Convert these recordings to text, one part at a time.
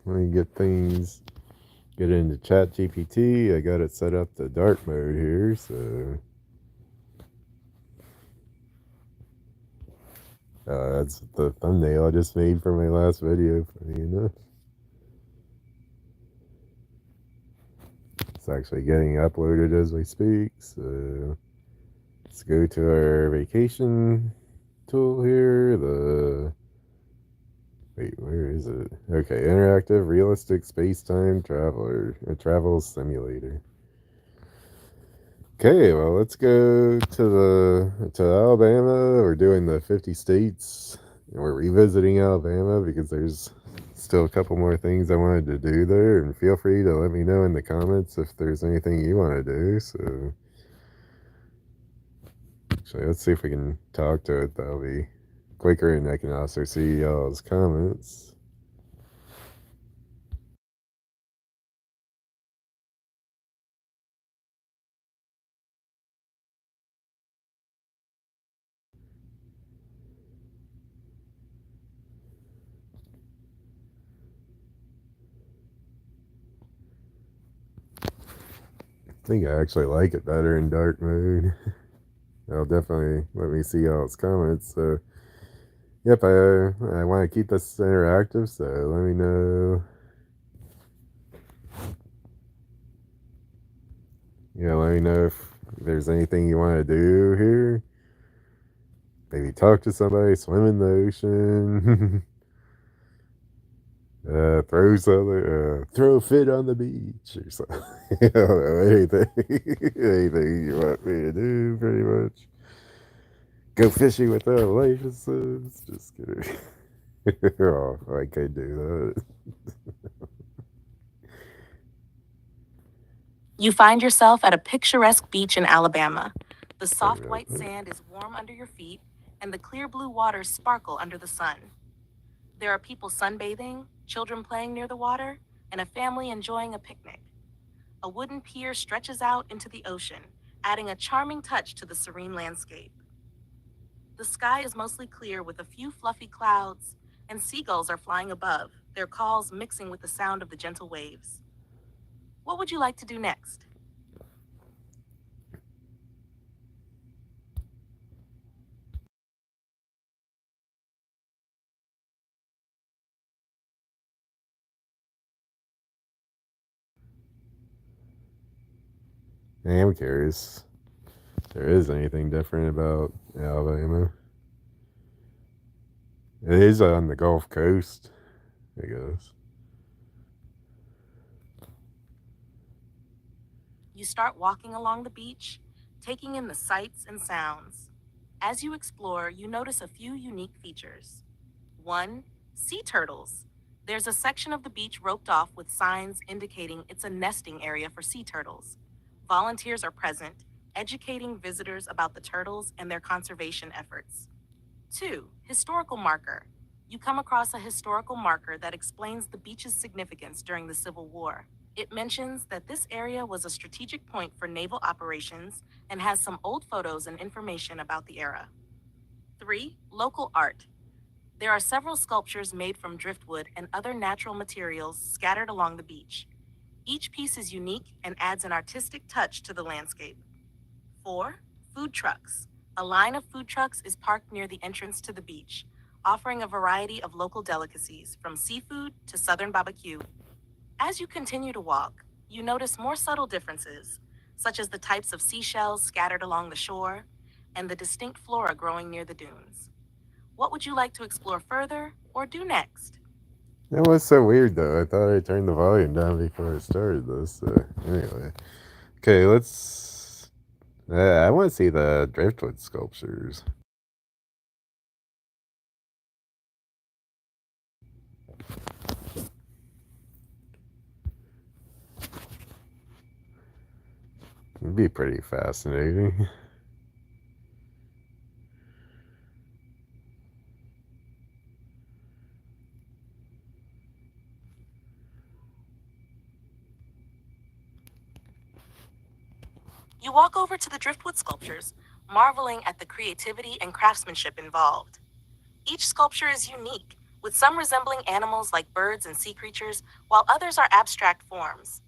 let me get into Chat GPT. I got it set up to dark mode here, so that's the thumbnail I just made for my last video, funny enough. It's actually getting uploaded as we speak, so let's go to our vacation tool here. Wait, where is it? Okay, interactive realistic space-time traveler, a travel simulator. Okay, well, let's go to Alabama. We're doing the 50 states, and we're revisiting Alabama because there's still a couple more things I wanted to do there. And feel free to let me know in the comments if there's anything you want to do. So, actually, let's see if we can talk to it. That'll be quicker, and I can also see y'all's comments. I think I actually like it better in dark mode. I'll definitely let me see y'all's comments. So, yep, I want to keep this interactive, so let me know. Yeah, let me know if there's anything you want to do here. Maybe talk to somebody, swim in the ocean, throw a fit on the beach or something. I don't know, anything you want me to do, pretty much. Go fishing without licenses. Just kidding. Oh, I could do that. You find yourself at a picturesque beach in Alabama. The soft white sand is warm under your feet, and the clear blue waters sparkle under the sun. There are people sunbathing, children playing near the water, and a family enjoying a picnic. A wooden pier stretches out into the ocean, adding a charming touch to the serene landscape. The sky is mostly clear with a few fluffy clouds, and seagulls are flying above, their calls mixing with the sound of the gentle waves. What would you like to do next? I am curious if there is anything different about Alabama. It is on the Gulf Coast, I guess. You start walking along the beach, taking in the sights and sounds. As you explore, you notice a few unique features. 1. Sea turtles. There's a section of the beach roped off with signs indicating it's a nesting area for sea turtles. Volunteers are present, educating visitors about the turtles and their conservation efforts. 2. Historical marker. You come across a historical marker that explains the beach's significance during the Civil War. It mentions that this area was a strategic point for naval operations and has some old photos and information about the era. 3. Local art. There are several sculptures made from driftwood and other natural materials scattered along the beach. Each piece is unique and adds an artistic touch to the landscape. 4. Food trucks. A line of food trucks is parked near the entrance to the beach, offering a variety of local delicacies from seafood to southern barbecue. As you continue to walk, you notice more subtle differences, such as the types of seashells scattered along the shore and the distinct flora growing near the dunes. What would you like to explore further or do next? That was so weird, though. I thought I turned the volume down before I started this. Anyway, okay, let's. I want to see the driftwood sculptures. It'd be pretty fascinating. You walk over to the driftwood sculptures, marveling at the creativity and craftsmanship involved. Each sculpture is unique, with some resembling animals like birds and sea creatures, while others are abstract forms.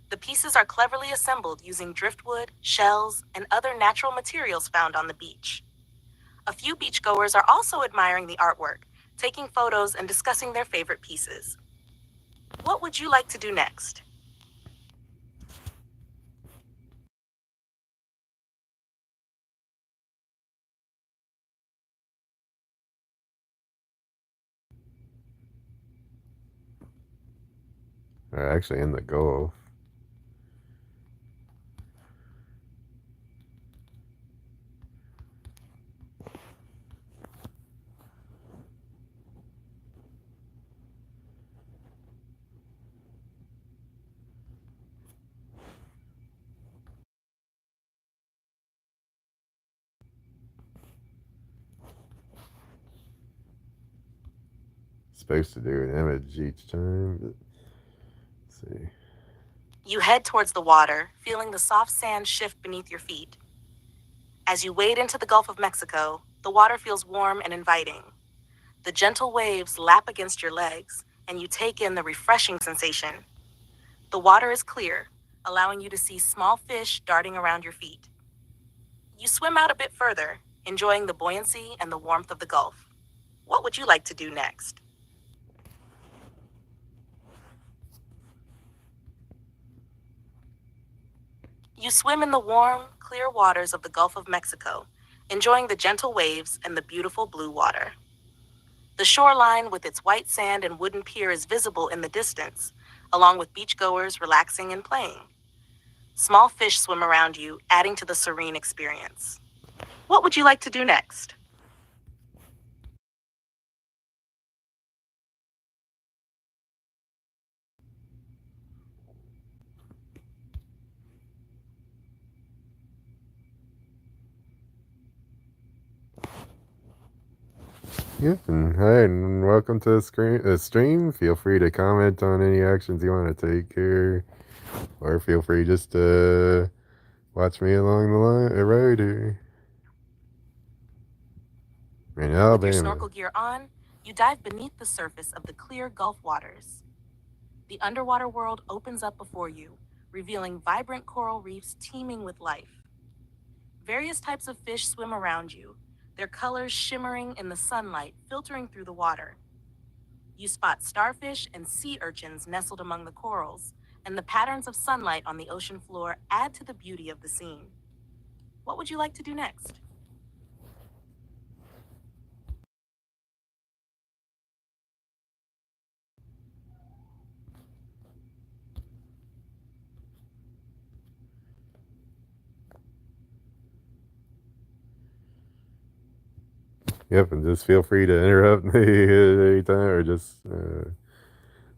The pieces are cleverly assembled using driftwood, shells, and other natural materials found on the beach. A few beachgoers are also admiring the artwork, taking photos and discussing their favorite pieces. What would you like to do next? They're actually in the Gulf. Supposed to do an image each time, but let's see. You head towards the water, feeling the soft sand shift beneath your feet. As you wade into the Gulf of Mexico, the water feels warm and inviting. The gentle waves lap against your legs, and you take in the refreshing sensation. The water is clear, allowing you to see small fish darting around your feet. You swim out a bit further, enjoying the buoyancy and the warmth of the Gulf. What would you like to do next? You swim in the warm, clear waters of the Gulf of Mexico, enjoying the gentle waves and the beautiful blue water. The shoreline with its white sand and wooden pier is visible in the distance, along with beachgoers relaxing and playing. Small fish swim around you, adding to the serene experience. What would you like to do next? Yep, and hi, and welcome to the stream. Feel free to comment on any actions you want to take here, or feel free just to watch me along the road here in With your Alabama. snorkel gear on, you dive beneath the surface of the clear Gulf waters. The underwater world opens up before you, revealing vibrant coral reefs teeming with life. Various types of fish swim around you, their colors shimmering in the sunlight filtering through the water. You spot starfish and sea urchins nestled among the corals, and the patterns of sunlight on the ocean floor add to the beauty of the scene. What would you like to do next? Yep, and just feel free to interrupt me at any time, or just let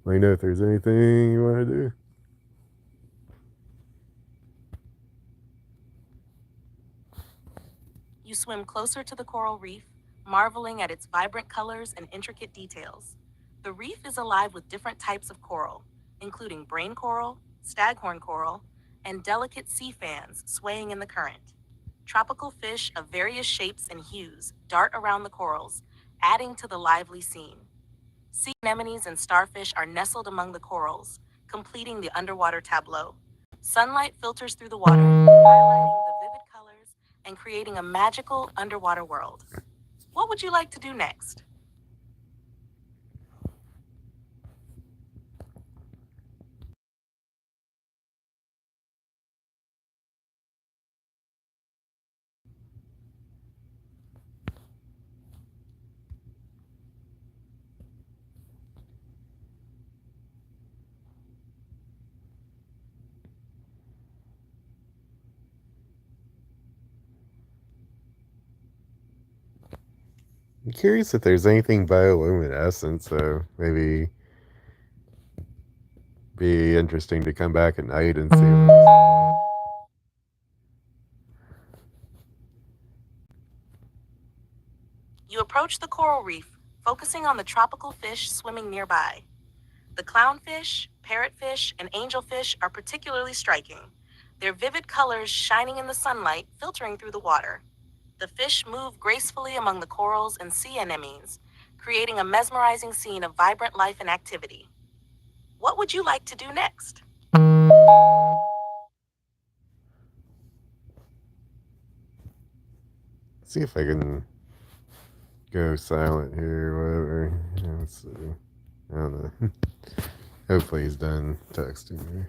me know if there's anything you want to do. You swim closer to the coral reef, marveling at its vibrant colors and intricate details. The reef is alive with different types of coral, including brain coral, staghorn coral, and delicate sea fans swaying in the current. Tropical fish of various shapes and hues dart around the corals, adding to the lively scene. Sea anemones and starfish are nestled among the corals, completing the underwater tableau. Sunlight filters through the water, highlighting the vivid colors and creating a magical underwater world. What would you like to do next? I'm curious if there's anything bioluminescent, so maybe be interesting to come back at night and see. You approach the coral reef, focusing on the tropical fish swimming nearby. The clownfish, parrotfish, and angelfish are particularly striking, their vivid colors shining in the sunlight filtering through the water. The fish move gracefully among the corals and sea anemones, creating a mesmerizing scene of vibrant life and activity. What would you like to do next? See if I can go silent here, whatever. Let's see. I don't know. Hopefully he's done texting me.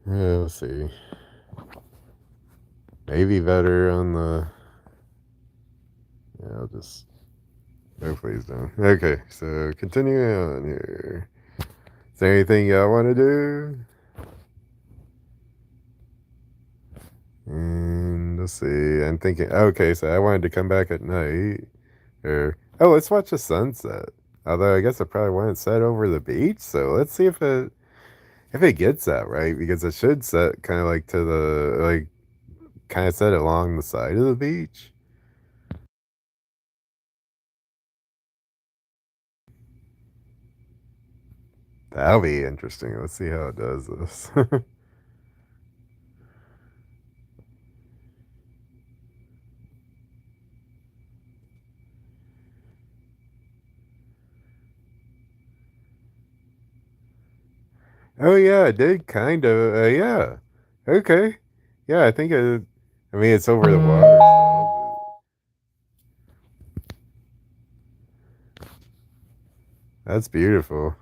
Yeah, let's see. Maybe better on the. Yeah, I'll just. Hopefully he's done. Okay, so continuing on here. Is there anything y'all want to do? And let's see. I'm thinking. Okay, so I wanted to come back at night. Or let's watch the sunset. Although I guess I probably want it set over the beach. So let's see if it gets that right, because it should set kind of like to the kind of set along the side of the beach. That'll be interesting. Let's see how it does this. Oh yeah, it did kind of. Yeah. Okay. Yeah, I think it. I mean, it's over the water still. That's beautiful.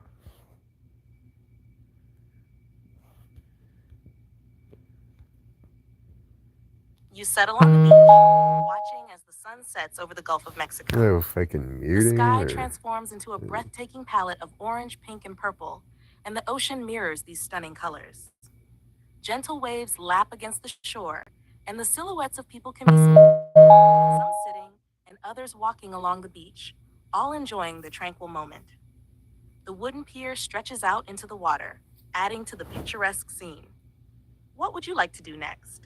You settle on the beach, watching as the sun sets over the Gulf of I Mexico. don't know if I can The mute him sky or. transforms into a breathtaking palette of orange, pink, and purple, and the ocean mirrors these stunning colors. Gentle waves lap against the shore, and the silhouettes of people can be seen, some sitting and others walking along the beach, all enjoying the tranquil moment. The wooden pier stretches out into the water, adding to the picturesque scene. What would you like to do next?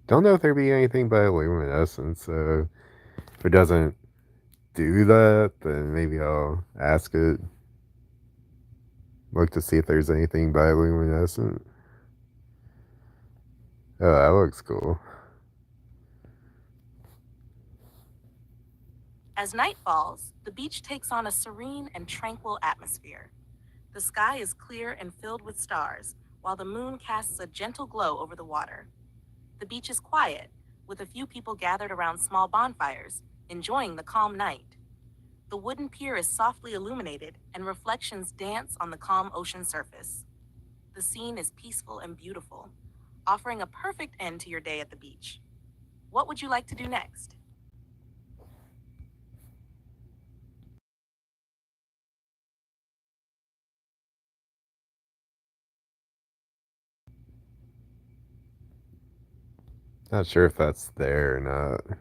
Don't know if there'd be anything by luminescence. So if it doesn't do that, then maybe I'll ask it. Look to see if there's anything bioluminescent. Oh, that looks cool. As night falls, the beach takes on a serene and tranquil atmosphere. The sky is clear and filled with stars, while the moon casts a gentle glow over the water. The beach is quiet, with a few people gathered around small bonfires, enjoying the calm night. The wooden pier is softly illuminated, and reflections dance on the calm ocean surface. The scene is peaceful and beautiful, offering a perfect end to your day at the beach. What would you like to do next? Not sure if that's there or not.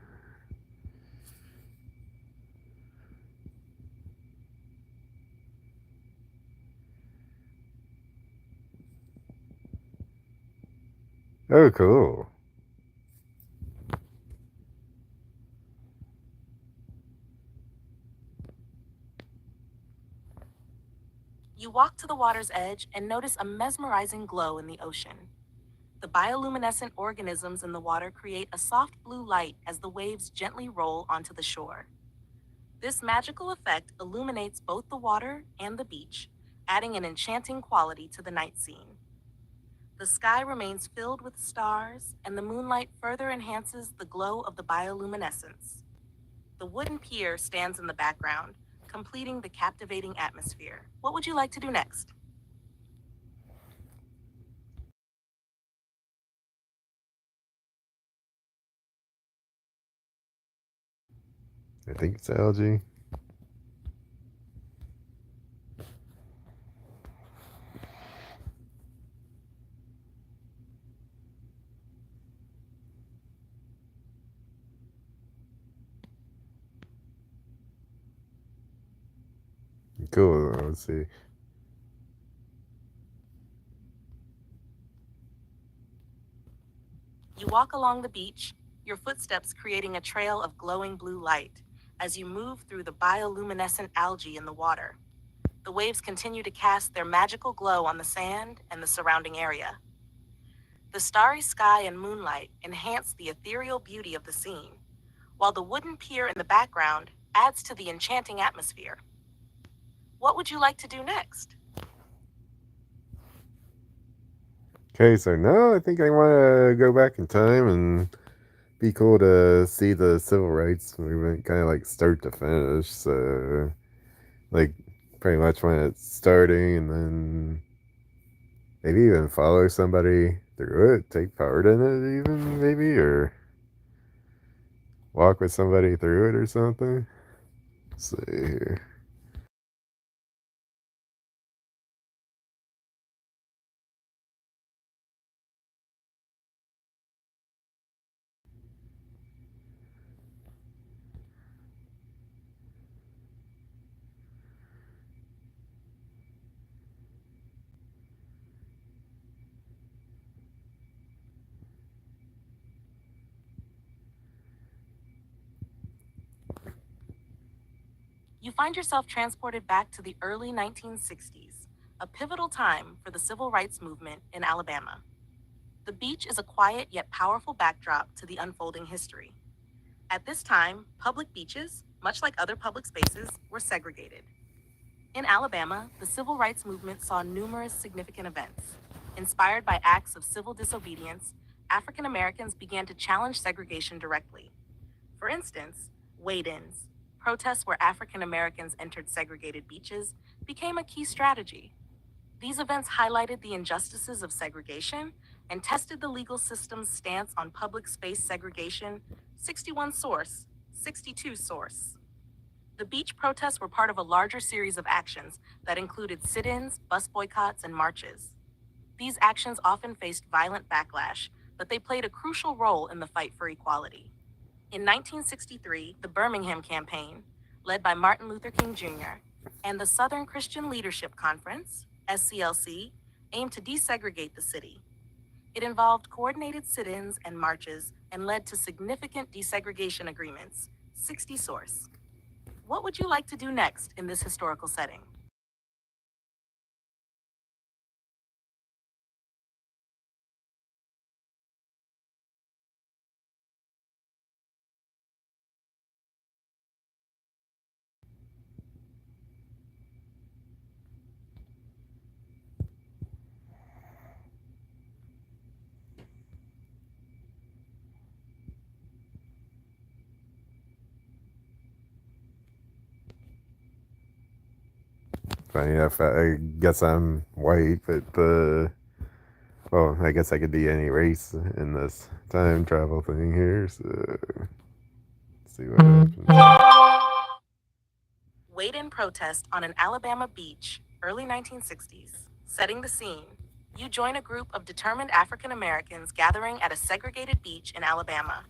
Oh, cool. You walk to the water's edge and notice a mesmerizing glow in the ocean. The bioluminescent organisms in the water create a soft blue light as the waves gently roll onto the shore. This magical effect illuminates both the water and the beach, adding an enchanting quality to the night scene. The sky remains filled with stars, and the moonlight further enhances the glow of the bioluminescence. The wooden pier stands in the background, completing the captivating atmosphere. What would you like to do next? I think it's algae. Cool. Let's see. You walk along the beach, your footsteps creating a trail of glowing blue light. as you move through the bioluminescent algae in the water. The waves continue to cast their magical glow on the sand and the surrounding area. The starry sky and moonlight enhance the ethereal beauty of the scene, while the wooden pier in the background adds to the enchanting atmosphere. What would you like to do next? Okay, so now I think I want to go back in time and be cool to see the civil rights movement kind of like start to finish. So, like, pretty much when it's starting, and then maybe even follow somebody through it, take part in it, even maybe, or walk with somebody through it or something. Let's see here. You find yourself transported back to the early 1960s, a pivotal time for the civil rights movement in Alabama. The beach is a quiet yet powerful backdrop to the unfolding history. At this time, public beaches, much like other public spaces, were segregated. In Alabama, the civil rights movement saw numerous significant events. Inspired by acts of civil disobedience, African Americans began to challenge segregation directly. For instance, wade-ins, protests where African Americans entered segregated beaches, became a key strategy. These events highlighted the injustices of segregation and tested the legal system's stance on public space segregation. 61 source, 62 source. The beach protests were part of a larger series of actions that included sit-ins, bus boycotts, and marches. These actions often faced violent backlash, but they played a crucial role in the fight for equality. In 1963, the Birmingham Campaign, led by Martin Luther King Jr., and the Southern Christian Leadership Conference, SCLC, aimed to desegregate the city. It involved coordinated sit-ins and marches and led to significant desegregation agreements. 60 source. What would you like to do next in this historical setting? Funny enough, I guess I'm white, but well, I guess I could be any race in this time travel thing here. So, let's see what happens. Wade-in protest on an Alabama beach, early 1960s. Setting the scene, you join a group of determined African Americans gathering at a segregated beach in Alabama.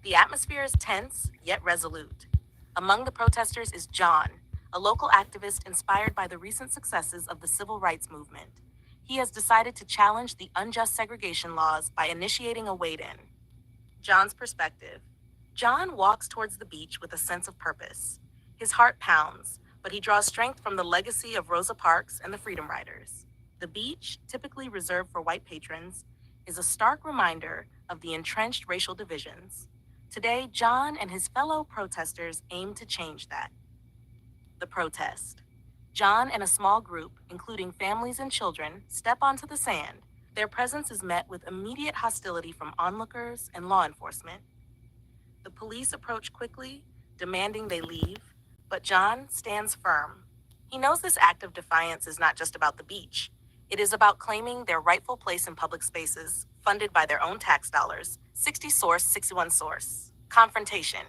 The atmosphere is tense, yet resolute. Among the protesters is John, a local activist inspired by the recent successes of the civil rights movement. He has decided to challenge the unjust segregation laws by initiating a wade-in. John's perspective. John walks towards the beach with a sense of purpose. His heart pounds, but he draws strength from the legacy of Rosa Parks and the Freedom Riders. The beach, typically reserved for white patrons, is a stark reminder of the entrenched racial divisions. Today, John and his fellow protesters aim to change that. The protest. John and a small group, including families and children, step onto the sand. Their presence is met with immediate hostility from onlookers and law enforcement. The police approach quickly, demanding they leave, but John stands firm. He knows this act of defiance is not just about the beach. It is about claiming their rightful place in public spaces, funded by their own tax dollars. 60 source, 61 source. Confrontation.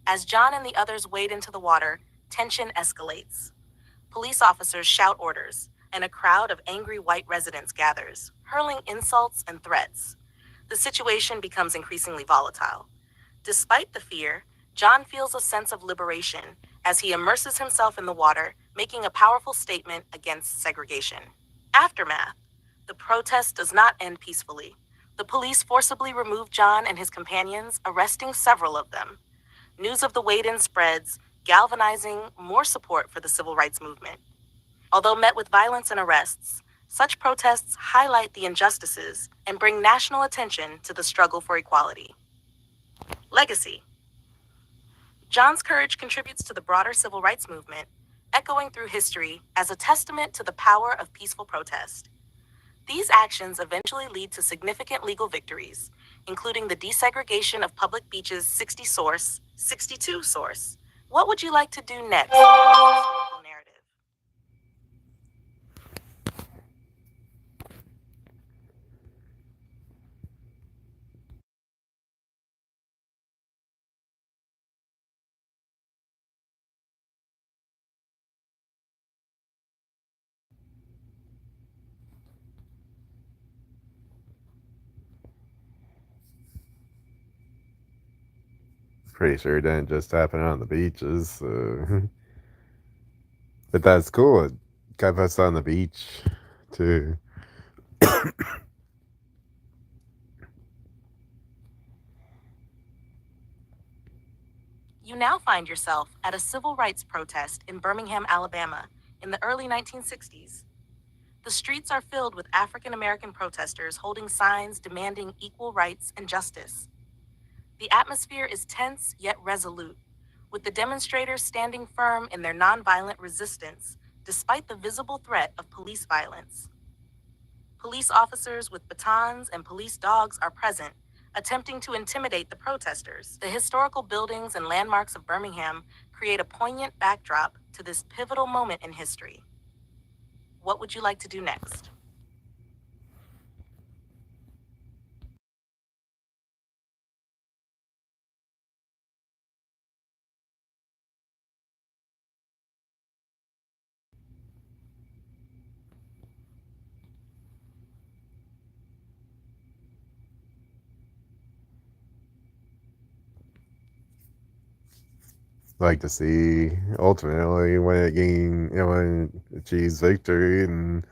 As John and the others wade into the water, tension escalates. Police officers shout orders, and a crowd of angry white residents gathers, hurling insults and threats. The situation becomes increasingly volatile. Despite the fear, John feels a sense of liberation as he immerses himself in the water, making a powerful statement against segregation. Aftermath. The protest does not end peacefully. The police forcibly remove John and his companions, arresting several of them. News of the wait-in spreads, galvanizing more support for the civil rights movement. Although met with violence and arrests, such protests highlight the injustices and bring national attention to the struggle for equality. Legacy. John's courage contributes to the broader civil rights movement, echoing through history as a testament to the power of peaceful protest. These actions eventually lead to significant legal victories, including the desegregation of public beaches 62 source. What would you like to do next in this historical narrative? Pretty sure it didn't just happen on the beaches. So. But that's cool. It kept us on the beach, too. You now find yourself at a civil rights protest in Birmingham, Alabama, in the early 1960s. The streets are filled with African American protesters holding signs demanding equal rights and justice. The atmosphere is tense yet resolute, with the demonstrators standing firm in their nonviolent resistance despite the visible threat of police violence. Police officers with batons and police dogs are present, attempting to intimidate the protesters. The historical buildings and landmarks of Birmingham create a poignant backdrop to this pivotal moment in history. What would you like to do next? Like to see ultimately when it when it achieves victory and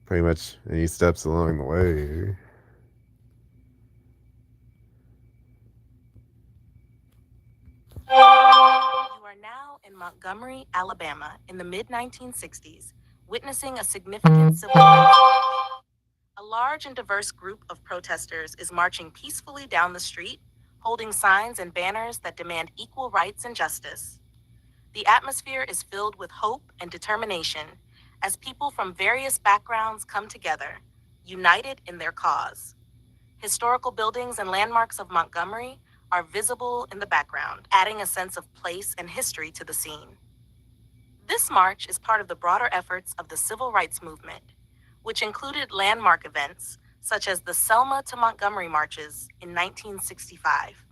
pretty much any steps along the way. You are now in Montgomery, Alabama, in the mid 1960s, witnessing a significant civil rights march. A large and diverse group of protesters is marching peacefully down the street, holding signs and banners that demand equal rights and justice. The atmosphere is filled with hope and determination as people from various backgrounds come together, united in their cause. Historical buildings and landmarks of Montgomery are visible in the background, adding a sense of place and history to the scene. This march is part of the broader efforts of the civil rights movement, which included landmark events such as the Selma to Montgomery marches in 1965.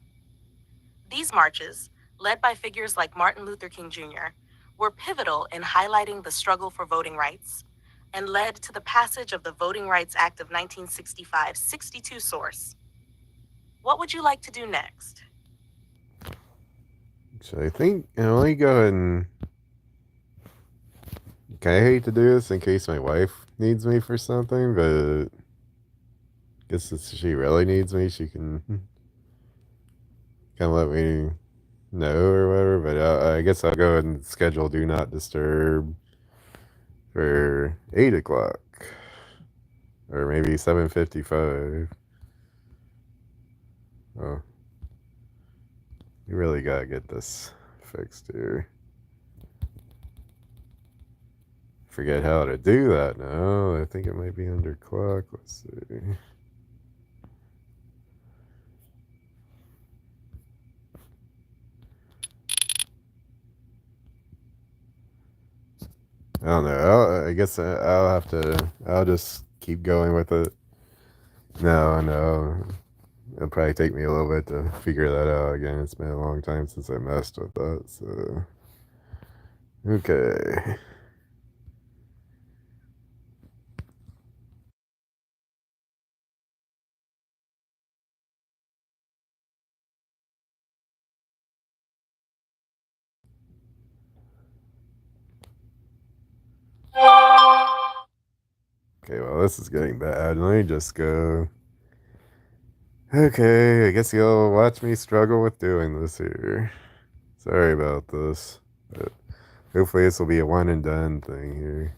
These marches, led by figures like Martin Luther King Jr., were pivotal in highlighting the struggle for voting rights and led to the passage of the Voting Rights Act of 1965 62 source. What would you like to do next? So I think let me go ahead and. I hate to do this in case my wife needs me for something, but I guess if she really needs me, she can kind of let me know or whatever. But I guess I'll go ahead and schedule Do Not Disturb for 8 o'clock or maybe 7:55. Oh, you really gotta get this fixed here. Forget how to do that now. I think it might be under clock. Let's see. I don't know. I guess I'll have to. I'll just keep going with it. No. It'll probably take me a little bit to figure that out again. It's been a long time since I messed with that. So, okay. Okay, well, this is getting bad. Let me just go Okay, I guess you'll watch me struggle with doing this here. Sorry about this. But hopefully this will be a one and done thing here.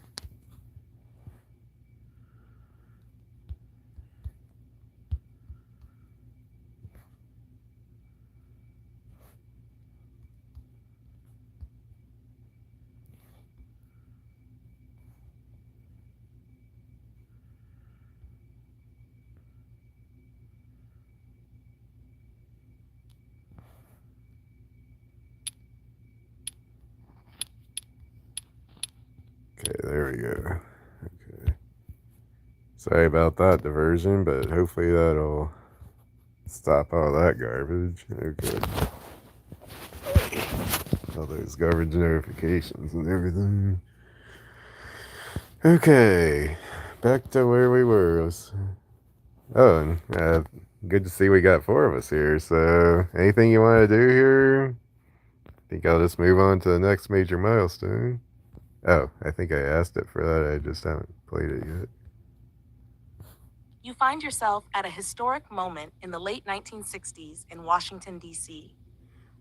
Okay, there we go. Okay. Sorry about that diversion, but hopefully that'll stop all that garbage. Okay. All those garbage notifications and everything. Okay. Back to where we were. Oh, and good to see we got four of us here. So, anything you want to do here? Think I'll just move on to the next major milestone. Oh, I think I asked it for that. I just haven't played it yet. You find yourself at a historic moment in the late 1960s in Washington, D.C.,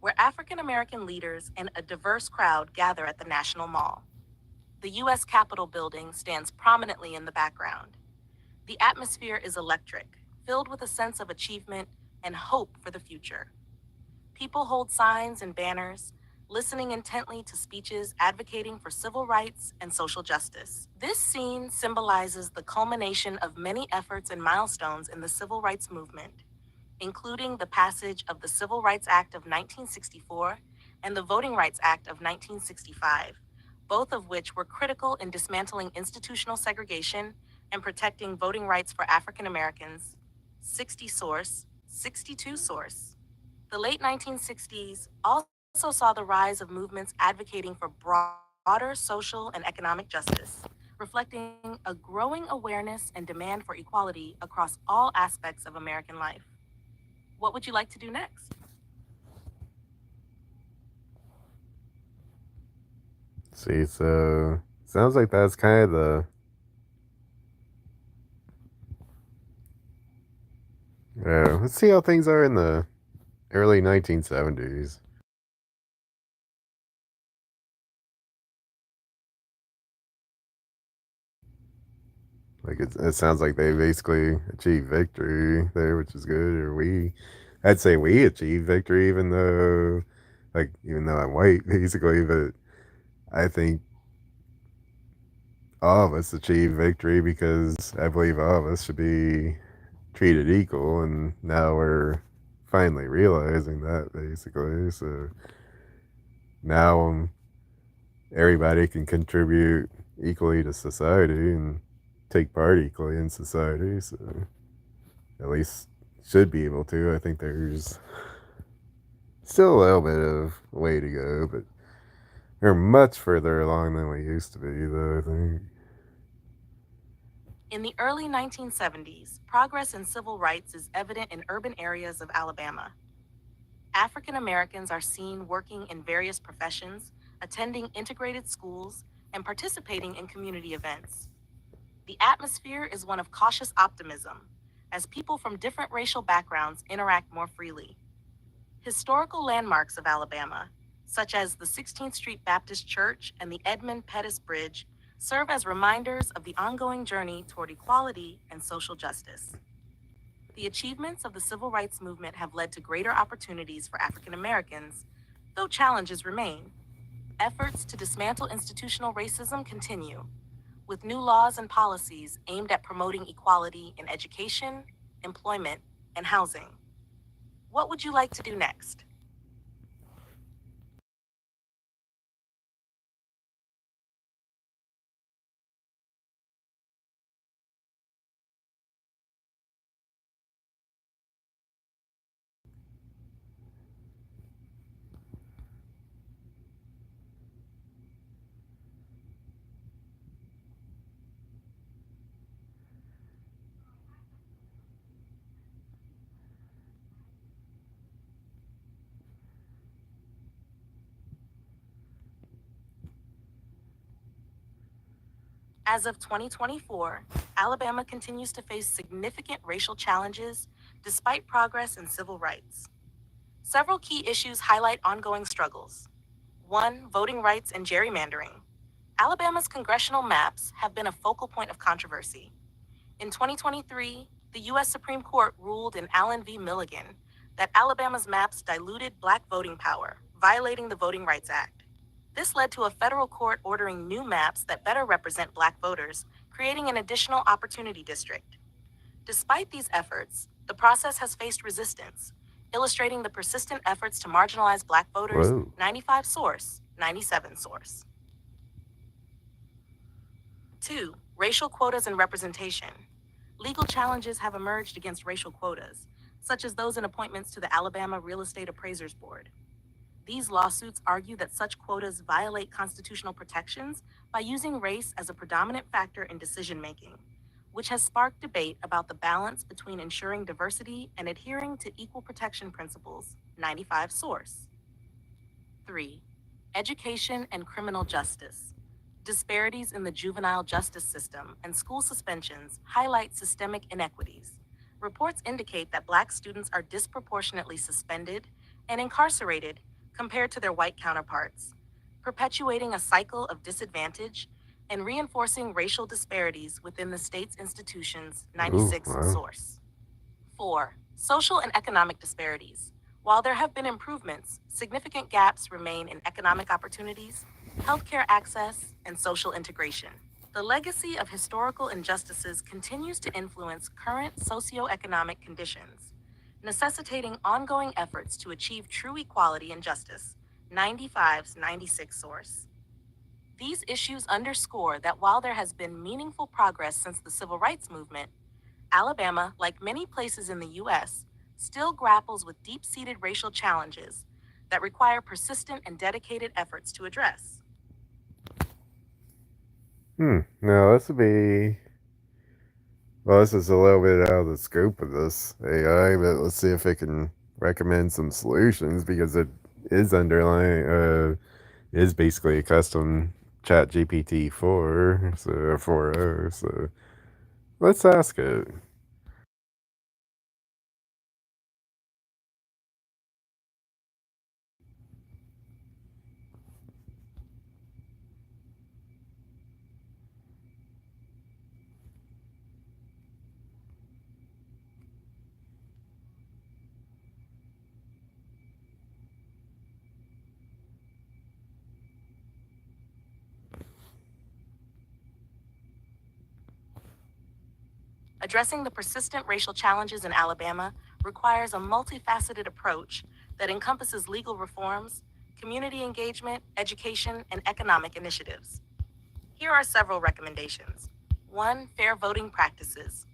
where African American leaders and a diverse crowd gather at the National Mall. The U.S. Capitol building stands prominently in the background. The atmosphere is electric, filled with a sense of achievement and hope for the future. People hold signs and banners, listening intently to speeches advocating for civil rights and social justice. This scene symbolizes the culmination of many efforts and milestones in the civil rights movement, including the passage of the Civil Rights Act of 1964 and the Voting Rights Act of 1965, both of which were critical in dismantling institutional segregation and protecting voting rights for African Americans. 60 source, 62 source. The late 1960s also saw the rise of movements advocating for broader social and economic justice, reflecting a growing awareness and demand for equality across all aspects of American life. What would you like to do next? See, so sounds like that's kind of the. Let's see how things are in the early 1970s. Like it sounds like they basically achieved victory there, which is good. I'd say we achieved victory, even though I'm white, basically. But I think all of us achieved victory because I believe all of us should be treated equal, and now we're finally realizing that, basically. So now everybody can contribute equally to society and take part equally in society. So at least should be able to. I think there's still a little bit of way to go, but we're much further along than we used to be, though, I think. In the early 1970s, progress in civil rights is evident in urban areas of Alabama. African Americans are seen working in various professions, attending integrated schools, and participating in community events. The atmosphere is one of cautious optimism, as people from different racial backgrounds interact more freely. Historical landmarks of Alabama, such as the 16th Street Baptist Church and the Edmund Pettus Bridge, serve as reminders of the ongoing journey toward equality and social justice. The achievements of the civil rights movement have led to greater opportunities for African Americans, though challenges remain. Efforts to dismantle institutional racism continue, with new laws and policies aimed at promoting equality in education, employment, and housing. What would you like to do next? As of 2024, Alabama continues to face significant racial challenges despite progress in civil rights. Several key issues highlight ongoing struggles. 1. Voting rights and gerrymandering. Alabama's congressional maps have been a focal point of controversy. In 2023, the U.S. Supreme Court ruled in Allen v. Milligan that Alabama's maps diluted Black voting power, violating the Voting Rights Act. This led to a federal court ordering new maps that better represent Black voters, creating an additional opportunity district. Despite these efforts, the process has faced resistance, illustrating the persistent efforts to marginalize Black voters. Whoa. 95 source, 97 source. 2. Racial quotas and representation. Legal challenges have emerged against racial quotas, such as those in appointments to the Alabama Real Estate Appraisers Board. These lawsuits argue that such quotas violate constitutional protections by using race as a predominant factor in decision-making, which has sparked debate about the balance between ensuring diversity and adhering to equal protection principles. 95 source. 3. Education and criminal justice. Disparities in the juvenile justice system and school suspensions highlight systemic inequities. Reports indicate that Black students are disproportionately suspended and incarcerated compared to their white counterparts, perpetuating a cycle of disadvantage and reinforcing racial disparities within the state's institutions. 96 wow. source. 4. Social and economic disparities. While there have been improvements, significant gaps remain in economic opportunities, healthcare access, and social integration. The legacy of historical injustices continues to influence current socioeconomic conditions, necessitating ongoing efforts to achieve true equality and justice. 95's 96 source. These issues underscore that while there has been meaningful progress since the Civil Rights Movement, Alabama, like many places in the U.S., still grapples with deep-seated racial challenges that require persistent and dedicated efforts to address. Now this would be. Well, this is a little bit out of the scope of this AI, but let's see if it can recommend some solutions because it is underlying, is basically a custom Chat GPT 4, so 4.0. So let's ask it. Addressing the persistent racial challenges in Alabama requires a multifaceted approach that encompasses legal reforms, community engagement, education, and economic initiatives. Here are several recommendations. 1. Fair voting practices.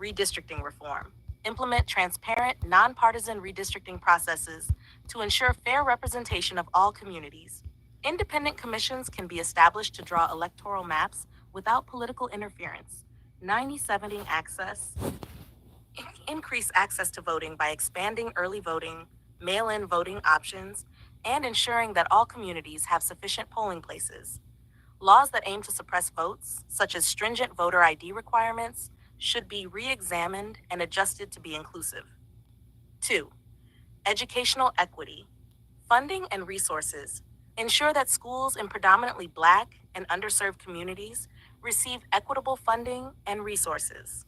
Redistricting reform. Implement transparent, nonpartisan redistricting processes to ensure fair representation of all communities. Independent commissions can be established to draw electoral maps without political interference. 90/70 access. Increase access to voting by expanding early voting, mail-in voting options, and ensuring that all communities have sufficient polling places. Laws that aim to suppress votes, such as stringent voter ID requirements, should be re-examined and adjusted to be inclusive. 2. Educational equity. Funding and resources. Ensure that schools in predominantly Black and underserved communities receive equitable funding and resources.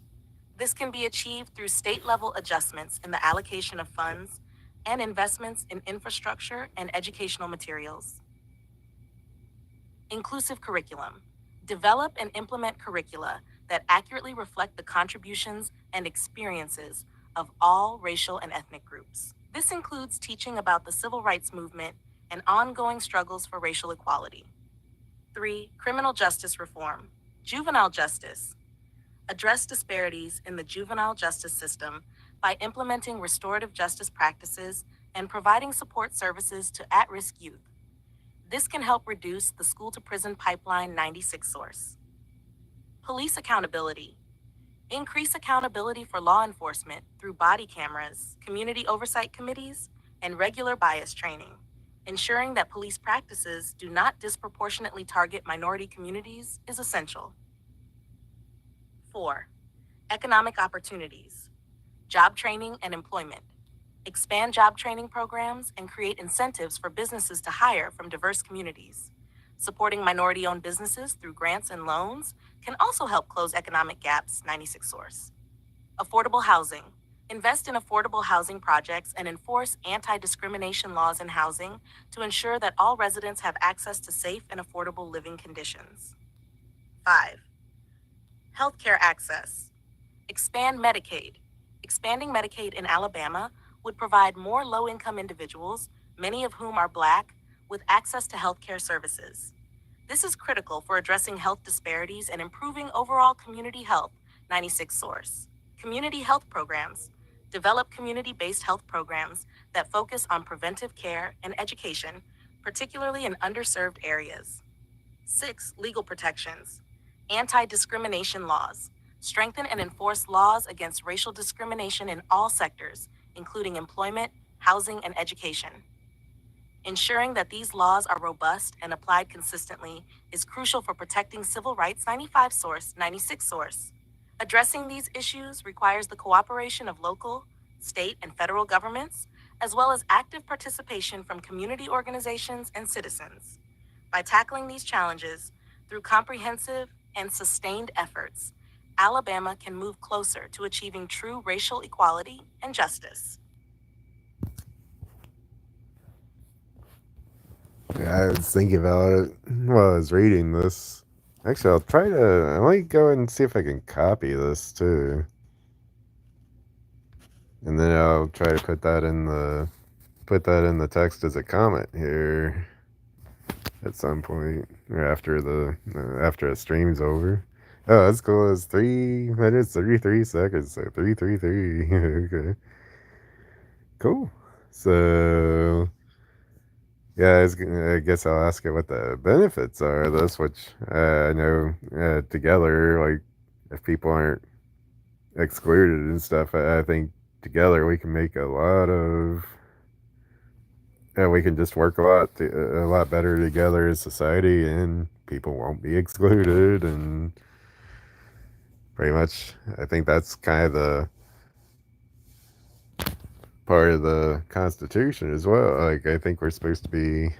This can be achieved through state-level adjustments in the allocation of funds and investments in infrastructure and educational materials. Inclusive curriculum. Develop and implement curricula that accurately reflect the contributions and experiences of all racial and ethnic groups. This includes teaching about the civil rights movement and ongoing struggles for racial equality. 3. Criminal justice reform. Juvenile justice. Address disparities in the juvenile justice system by implementing restorative justice practices and providing support services to at-risk youth. This can help reduce the school-to-prison pipeline. 96 source. Police accountability. Increase accountability for law enforcement through body cameras, community oversight committees, and regular bias training. Ensuring that police practices do not disproportionately target minority communities is essential. 4. Economic opportunities. Job training and employment. Expand job training programs and create incentives for businesses to hire from diverse communities. Supporting minority owned businesses through grants and loans can also help close economic gaps, 96 Source. Affordable housing. Invest in affordable housing projects and enforce anti discrimination laws in housing to ensure that all residents have access to safe and affordable living conditions. 5. Healthcare access. Expand Medicaid. Expanding Medicaid in Alabama would provide more low income individuals, many of whom are Black, with access to healthcare services. This is critical for addressing health disparities and improving overall community health, 96 Source. Community health programs. Develop community based health programs that focus on preventive care and education, particularly in underserved areas. 6. Legal protections. Anti discrimination laws. Strengthen and enforce laws against racial discrimination in all sectors, including employment, housing, and education. Ensuring that these laws are robust and applied consistently is crucial for protecting civil rights, 95 Source, 96 Source. Addressing these issues requires the cooperation of local, state, and federal governments, as well as active participation from community organizations and citizens. By tackling these challenges through comprehensive and sustained efforts, Alabama can move closer to achieving true racial equality and justice. Yeah, I was thinking about it while I was reading this. Actually, I might go and see if I can copy this too. And then I'll try to put that in the text as a comment here at some point, or after the stream's over. Oh, that's cool. It's 3 minutes, 33 seconds, so 333. Okay. Cool. So, yeah, I guess I'll ask it what the benefits are of this, which I know together, like, if people aren't excluded and stuff, I think together we can make a lot of. Yeah, we can just work a lot better together as society, and people won't be excluded. And pretty much, I think that's kind of the part of the Constitution as well. Like, I think we're supposed to be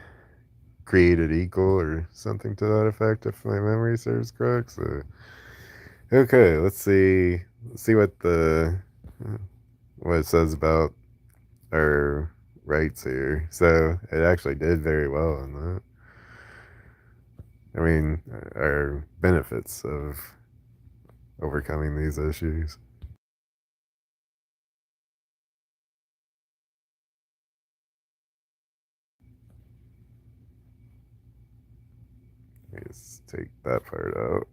created equal or something to that effect, if my memory serves correct. So, okay, let's see what it says about our rights here. So it actually did very well on that. I mean, our benefits of overcoming these issues. Let's take that part out.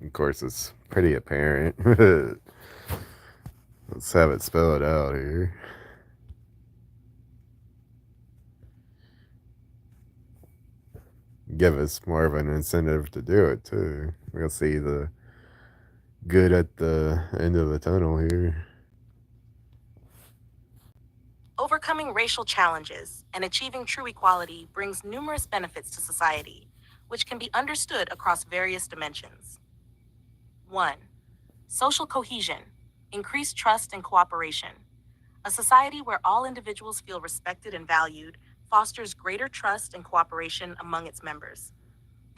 Of course, it's pretty apparent. Let's have it spell it out here. Give us more of an incentive to do it, too. We'll see the good at the end of the tunnel here. Overcoming racial challenges and achieving true equality brings numerous benefits to society, which can be understood across various dimensions. 1. Social cohesion, increased trust and cooperation. A society where all individuals feel respected and valued fosters greater trust and cooperation among its members.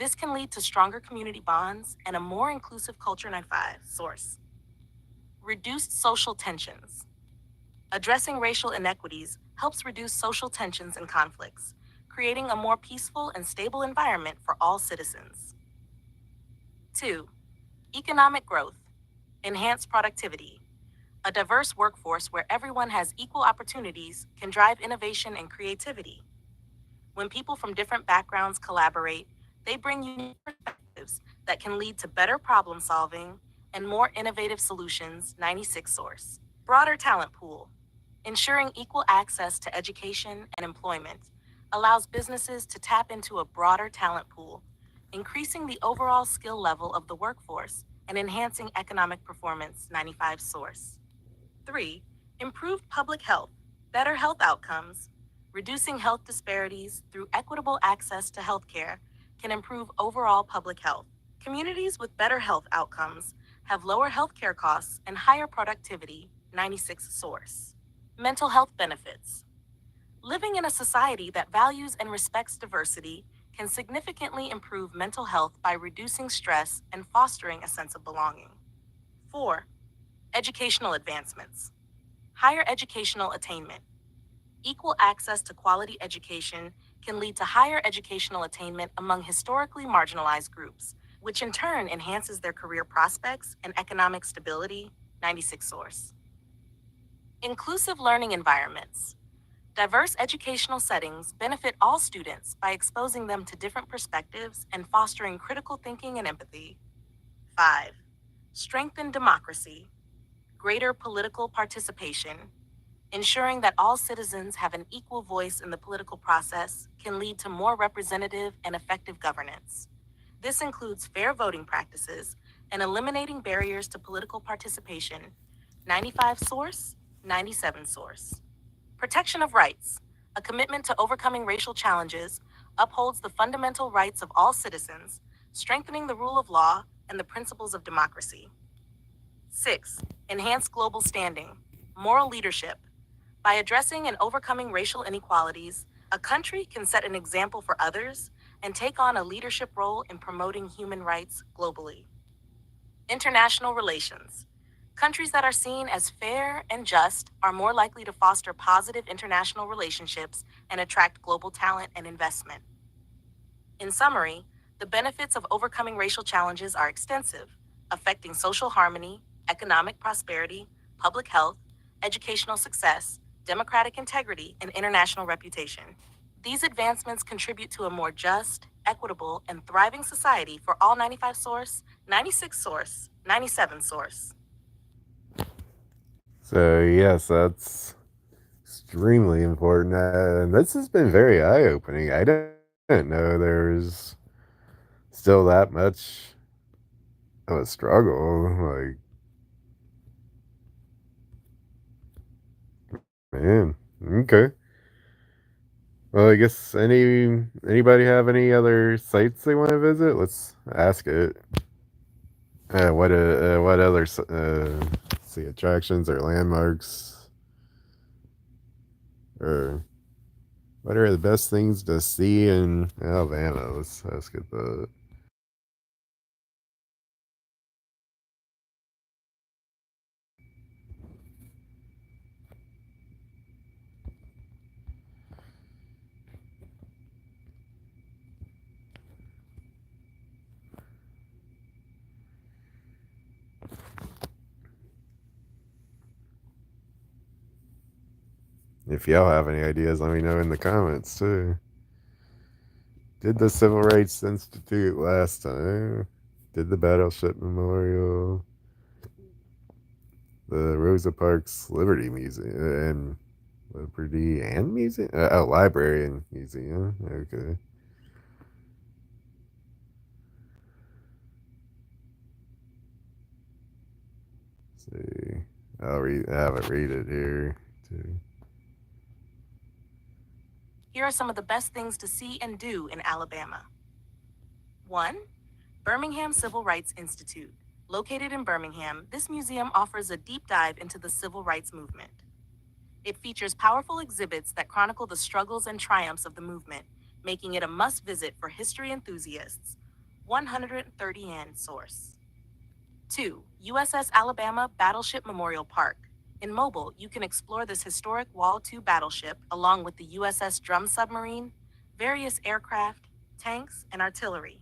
This can lead to stronger community bonds and a more inclusive culture, 95 Source. Reduced social tensions. Addressing racial inequities helps reduce social tensions and conflicts, creating a more peaceful and stable environment for all citizens. 2. Economic growth. Enhanced productivity. A diverse workforce where everyone has equal opportunities can drive innovation and creativity. When people from different backgrounds collaborate, they bring unique perspectives that can lead to better problem solving and more innovative solutions, 96 Source. Broader talent pool. Ensuring equal access to education and employment allows businesses to tap into a broader talent pool, increasing the overall skill level of the workforce and enhancing economic performance, 95 Source. 3. Improved public health, better health outcomes. Reducing health disparities through equitable access to healthcare can improve overall public health. Communities with better health outcomes have lower healthcare costs and higher productivity, 96 source. Mental health benefits. Living in a society that values and respects diversity can significantly improve mental health by reducing stress and fostering a sense of belonging. 4. Educational advancements. Higher educational attainment. Equal access to quality education can lead to higher educational attainment among historically marginalized groups, which in turn enhances their career prospects and economic stability, 96 source. Inclusive learning environments. Diverse educational settings benefit all students by exposing them to different perspectives and fostering critical thinking and empathy. 5. Strengthen democracy. Greater political participation. Ensuring that all citizens have an equal voice in the political process can lead to more representative and effective governance. This includes fair voting practices and eliminating barriers to political participation. 95 source, 97 source. Protection of rights. A commitment to overcoming racial challenges upholds the fundamental rights of all citizens, strengthening the rule of law and the principles of democracy. 6. Enhance global standing. Moral leadership. By addressing and overcoming racial inequalities, a country can set an example for others and take on a leadership role in promoting human rights globally. International relations. Countries that are seen as fair and just are more likely to foster positive international relationships and attract global talent and investment. In summary, the benefits of overcoming racial challenges are extensive, affecting social harmony, economic prosperity, public health, educational success, democratic integrity, and international reputation. These advancements contribute to a more just, equitable, and thriving society for all 95 source, 96 source, 97 source. So yes, that's extremely important, and this has been very eye-opening. I didn't know there's still that much of a struggle. Like, man, okay. Well, I guess anybody have any other sites they want to visit? Let's ask it. What other see attractions or landmarks, or what are the best things to see in Alabama? Let's ask it that. If y'all have any ideas, let me know in the comments too. Did the Civil Rights Institute last time? Did the Battleship Memorial? The Rosa Parks Liberty Museum and Liberty and Museum? Library and Museum. Okay. Let's see. I have it read it here too. Here are some of the best things to see and do in Alabama. 1. Birmingham Civil Rights Institute. Located in Birmingham, this museum offers a deep dive into the civil rights movement. It features powerful exhibits that chronicle the struggles and triumphs of the movement, making it a must-visit for history enthusiasts. 130 N source. 2. USS Alabama Battleship Memorial Park. In Mobile, you can explore this historic Wall II battleship along with the USS Drum submarine, various aircraft, tanks, and artillery.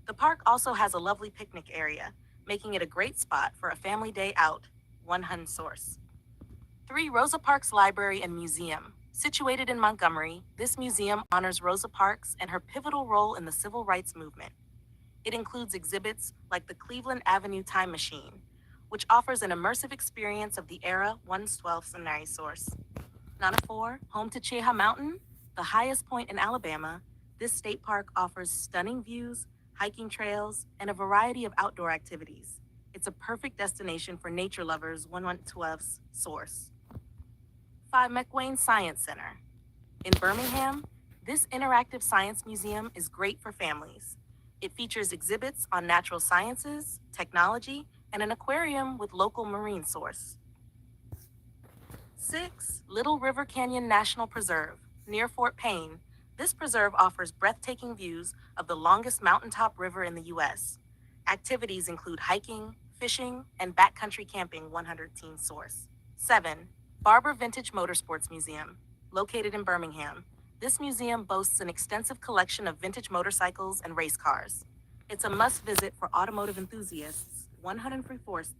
The park also has a lovely picnic area, making it a great spot for a family day out. 100 source. 3. Rosa Parks Library and Museum. Situated in Montgomery, this museum honors Rosa Parks and her pivotal role in the civil rights movement. It includes exhibits like the Cleveland Avenue Time Machine, which offers an immersive experience of the era. 112 seminary source. 94, home to Cheha Mountain, the highest point in Alabama. This state park offers stunning views, hiking trails, and a variety of outdoor activities. It's a perfect destination for nature lovers. 112's source. 5. McWane Science Center. In Birmingham, this interactive science museum is great for families. It features exhibits on natural sciences, technology, and an aquarium with local marine source. 6. Little River Canyon National Preserve, near Fort Payne. This preserve offers breathtaking views of the longest mountaintop river in the U.S. Activities include hiking, fishing, and backcountry camping. 100 source. 7. Barber Vintage Motorsports Museum, located in Birmingham. This museum boasts an extensive collection of vintage motorcycles and race cars. It's a must visit for automotive enthusiasts. 103 fourths.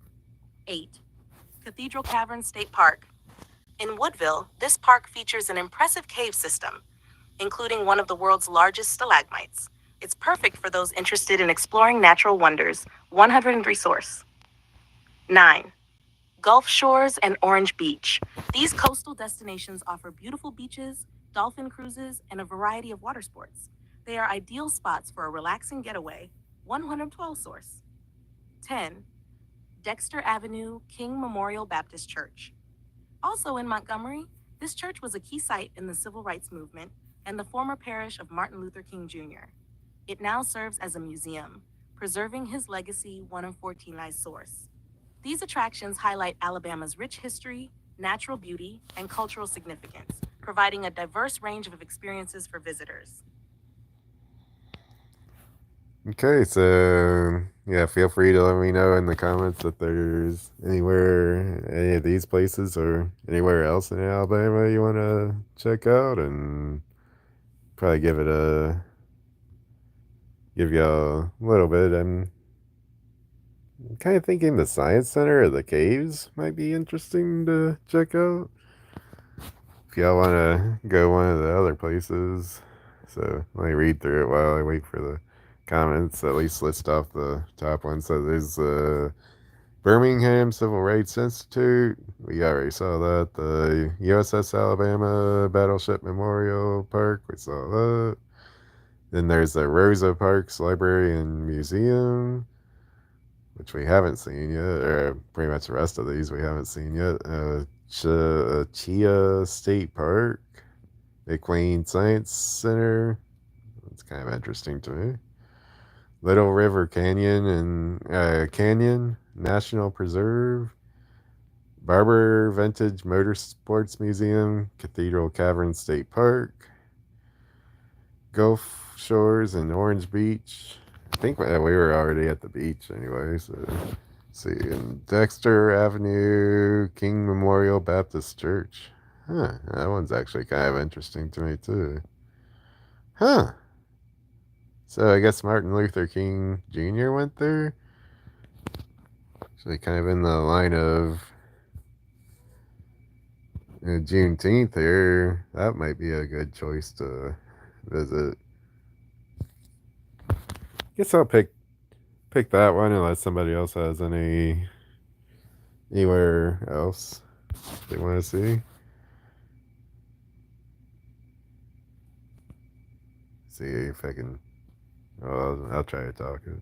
8. Cathedral Caverns State Park. In Woodville, this park features an impressive cave system, including one of the world's largest stalagmites. It's perfect for those interested in exploring natural wonders. 103 source. 9. Gulf Shores and Orange Beach. These coastal destinations offer beautiful beaches, dolphin cruises, and a variety of water sports. They are ideal spots for a relaxing getaway. 112 source. 10. Dexter Avenue King Memorial Baptist Church. Also in Montgomery, this church was a key site in the civil rights movement and the former parish of Martin Luther King Jr. It now serves as a museum, preserving his legacy. 114 source. These attractions highlight Alabama's rich history, natural beauty, and cultural significance, providing a diverse range of experiences for visitors. Okay, so yeah, feel free to let me know in the comments if there's anywhere, any of these places or anywhere else in Alabama you want to check out, and probably give y'all a little bit. I'm kind of thinking the Science Center or the caves might be interesting to check out. If y'all want to go one of the other places. So let me read through it while I wait for the comments. At least list off the top ones. So there's Birmingham Civil Rights Institute. We already saw that. The USS Alabama Battleship Memorial Park. We saw that. Then there's the Rosa Parks Library and Museum, which we haven't seen yet, or pretty much the rest of these we haven't seen yet. Chia State Park, McLean Science Center. That's kind of interesting to me. Little River Canyon and Canyon National Preserve, Barber Vintage Motorsports Museum, Cathedral Cavern State Park, Gulf Shores and Orange Beach. I think we were already at the beach anyway, so let's see. And Dexter Avenue, King Memorial Baptist Church. Huh, that one's actually kind of interesting to me too. Huh. So I guess Martin Luther King Jr. went there. So kind of in the line of Juneteenth here. That might be a good choice to visit. Guess I'll pick that one unless somebody else has anywhere else they want to see. See if I can. Well, I'll try to talk it.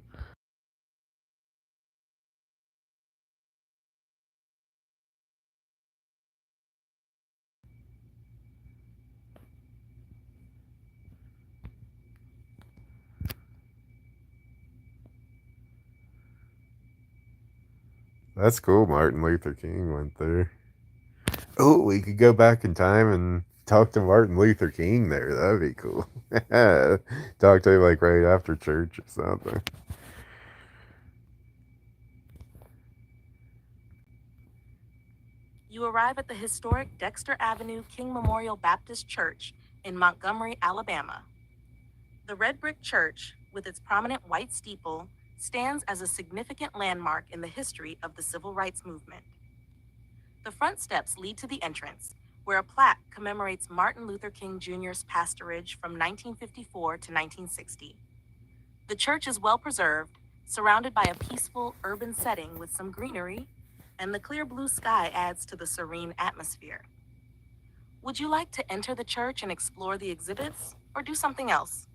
That's cool. Martin Luther King went there. Oh, we could go back in time and talk to Martin Luther King there. That'd be cool. Talk to him like right after church or something. You arrive at the historic Dexter Avenue King Memorial Baptist Church in Montgomery, Alabama. The red brick church, with its prominent white steeple, stands as a significant landmark in the history of the civil rights movement. The front steps lead to the entrance, where a plaque commemorates Martin Luther King Jr.'s pastorage from 1954 to 1960. The church is well preserved, surrounded by a peaceful urban setting with some greenery, and the clear blue sky adds to the serene atmosphere. Would you like to enter the church and explore the exhibits, or do something else?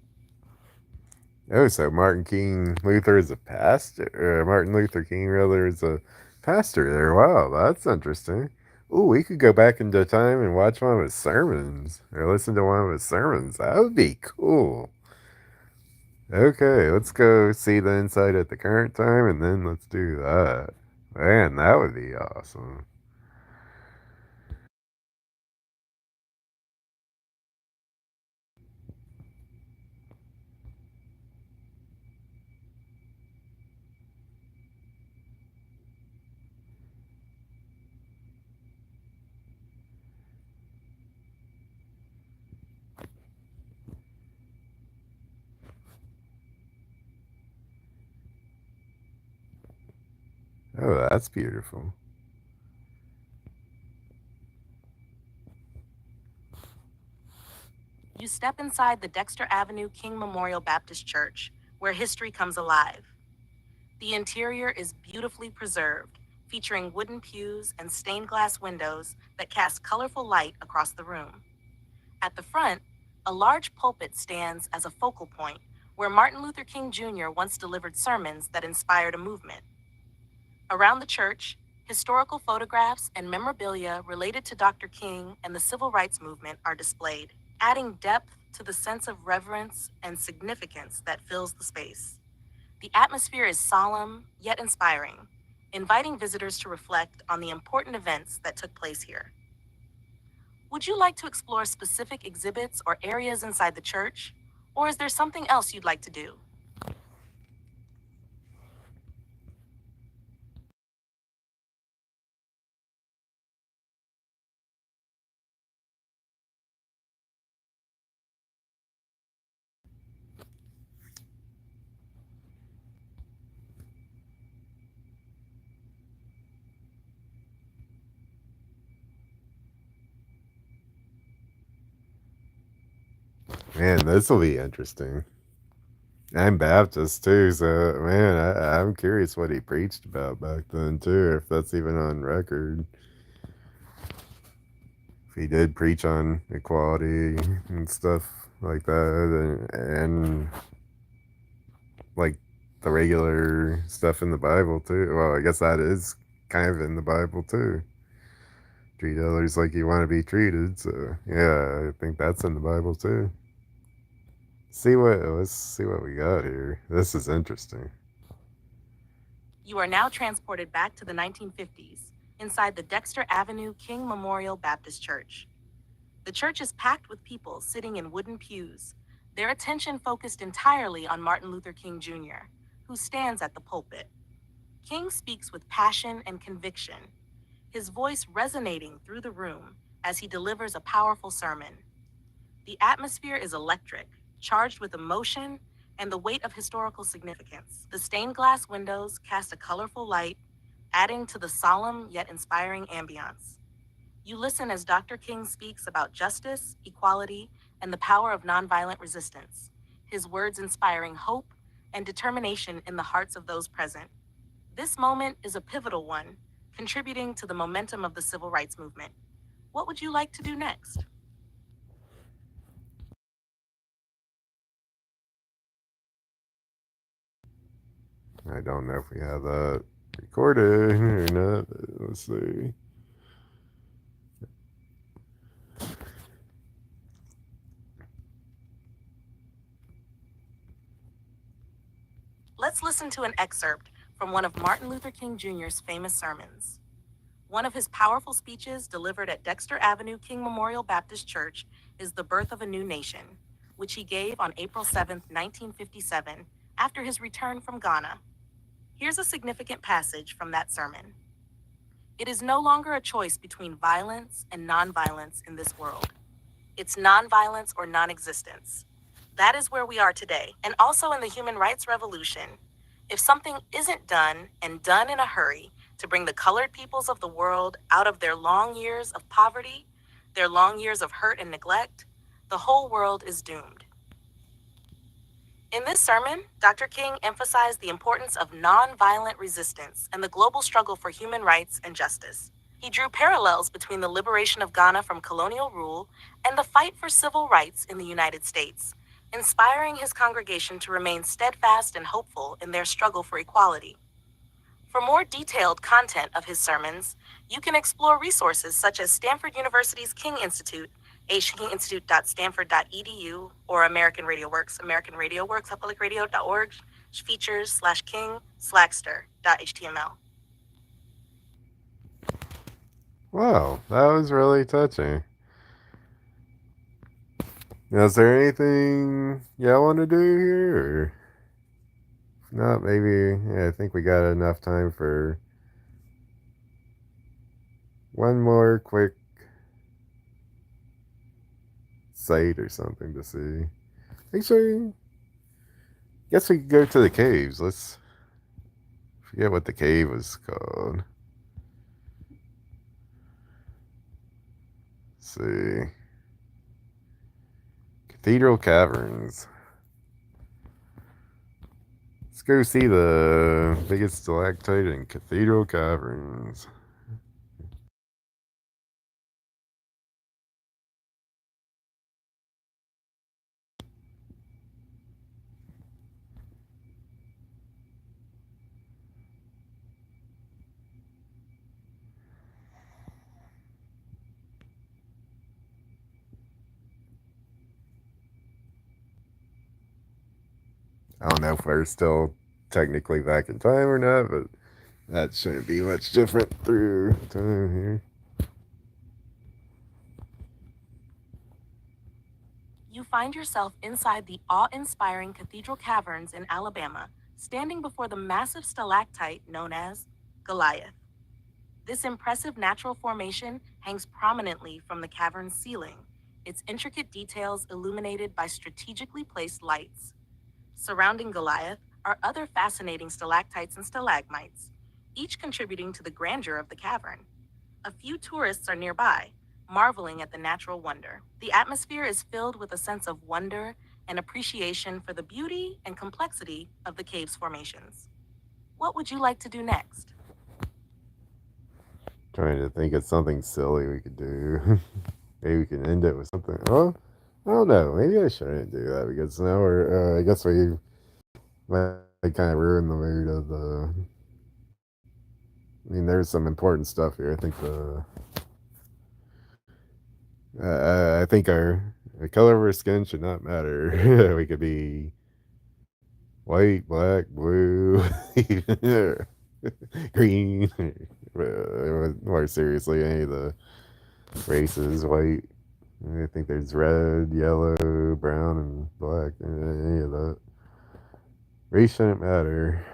Oh, so Martin Luther is a pastor. Martin Luther King, rather, is a pastor there. Wow, that's interesting. Ooh, we could go back into time and watch one of his sermons, or listen to one of his sermons. That would be cool. Okay, let's go see the inside at the current time and then let's do that. Man, that would be awesome. Oh, that's beautiful. You step inside the Dexter Avenue King Memorial Baptist Church, where history comes alive. The interior is beautifully preserved, featuring wooden pews and stained glass windows that cast colorful light across the room. At the front, a large pulpit stands as a focal point where Martin Luther King Jr. once delivered sermons that inspired a movement. Around the church, historical photographs and memorabilia related to Dr. King and the civil rights movement are displayed, adding depth to the sense of reverence and significance that fills the space. The atmosphere is solemn yet inspiring, inviting visitors to reflect on the important events that took place here. Would you like to explore specific exhibits or areas inside the church? Or is there something else you'd like to do? Man, this will be interesting. I'm Baptist too, so man, I'm curious what he preached about back then too, if that's even on record. If he did preach on equality and stuff like that, and like the regular stuff in the Bible too. Well, I guess that is kind of in the Bible too. Treat others like you want to be treated. So yeah, I think that's in the Bible too. Let's see what we got here. This is interesting. You are now transported back to the 1950s inside the Dexter Avenue King Memorial Baptist Church. The church is packed with people sitting in wooden pews, their attention focused entirely on Martin Luther King Jr., who stands at the pulpit. King speaks with passion and conviction, his voice resonating through the room as he delivers a powerful sermon. The atmosphere is electric, charged with emotion and the weight of historical significance. The stained glass windows cast a colorful light, adding to the solemn yet inspiring ambiance. You listen as Dr. King speaks about justice, equality, and the power of nonviolent resistance, his words inspiring hope and determination in the hearts of those present. This moment is a pivotal one, contributing to the momentum of the civil rights movement. What would you like to do next? I don't know if we have that recorded or not. Let's see. Let's listen to an excerpt from one of Martin Luther King Jr.'s famous sermons. One of his powerful speeches delivered at Dexter Avenue King Memorial Baptist Church is The Birth of a New Nation, which he gave on April 7, 1957, after his return from Ghana. Here's a significant passage from that sermon. It is no longer a choice between violence and nonviolence in this world. It's nonviolence or non-existence. That is where we are today, and also in the human rights revolution. If something isn't done and done in a hurry to bring the colored peoples of the world out of their long years of poverty, their long years of hurt and neglect, the whole world is doomed. In this sermon, Dr. King emphasized the importance of nonviolent resistance and the global struggle for human rights and justice. He drew parallels between the liberation of Ghana from colonial rule and the fight for civil rights in the United States, inspiring his congregation to remain steadfast and hopeful in their struggle for equality. For more detailed content of his sermons, you can explore resources such as Stanford University's King Institute htkinstitute.stanford.edu, or American Radio Works, americanradioworks.publicradio.org, features/king/slackster.html. Wow, that was really touching. Now, is there anything y'all want to do here? Or not, maybe, yeah, I think we got enough time for one more quick site or something to see. Actually, guess we could go to the caves. Let's forget what the cave was called. Let's see. Cathedral Caverns. Let's go see the biggest stalactite in Cathedral Caverns. I don't know if we're still technically back in time or not, but that shouldn't be much different through time here. You find yourself inside the awe-inspiring Cathedral Caverns in Alabama, standing before the massive stalactite known as Goliath. This impressive natural formation hangs prominently from the cavern's ceiling, its intricate details illuminated by strategically placed lights. Surrounding Goliath are other fascinating stalactites and stalagmites, each contributing to the grandeur of the cavern. A few tourists are nearby, marveling at the natural wonder. The atmosphere is filled with a sense of wonder and appreciation for the beauty and complexity of the cave's formations. What would you like to do next? Trying to think of something silly we could do. Maybe we can end it with something. Oh, I don't know. Maybe I shouldn't do that because now we're. I guess we might kind of ruin the mood of the. I mean, there's some important stuff here. I think I think the color of our skin should not matter. We could be white, black, blue, green. More seriously, any of the races, white. I think there's red, yellow, brown, and black. Any of that. Race shouldn't matter.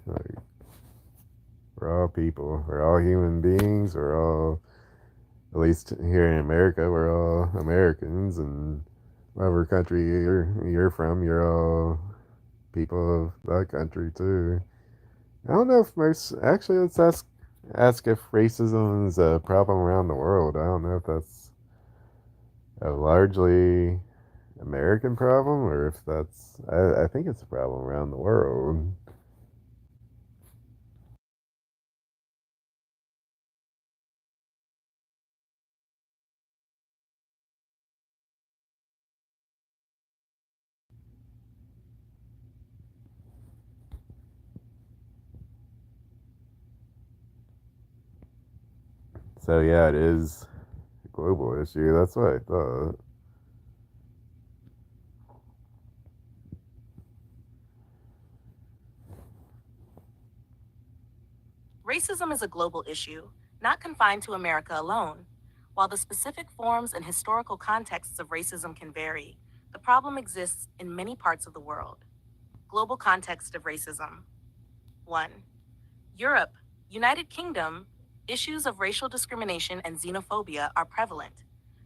Like, we're all people. We're all human beings. We're all, at least here in America, we're all Americans. And whatever country you're from, you're all people of that country too. I don't know if most. Actually, let's ask if racism is a problem around the world. I don't know if that's a largely American problem or if that's. I think it's a problem around the world. So yeah, it is a global issue. That's what I thought. Racism is a global issue, not confined to America alone. While the specific forms and historical contexts of racism can vary, the problem exists in many parts of the world. Global context of racism. 1. Europe, United Kingdom, issues of racial discrimination and xenophobia are prevalent.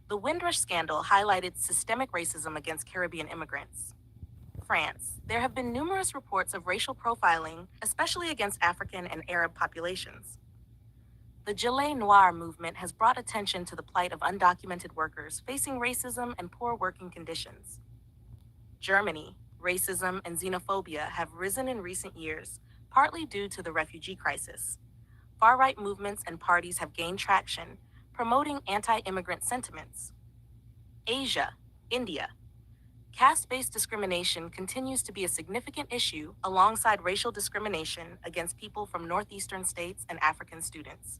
The Windrush scandal highlighted systemic racism against Caribbean immigrants. France, there have been numerous reports of racial profiling, especially against African and Arab populations. The Gilet Noir movement has brought attention to the plight of undocumented workers facing racism and poor working conditions. Germany, racism and xenophobia have risen in recent years, partly due to the refugee crisis. Far-right movements and parties have gained traction, promoting anti-immigrant sentiments. Asia, India. Caste-based discrimination continues to be a significant issue alongside racial discrimination against people from northeastern states and African students.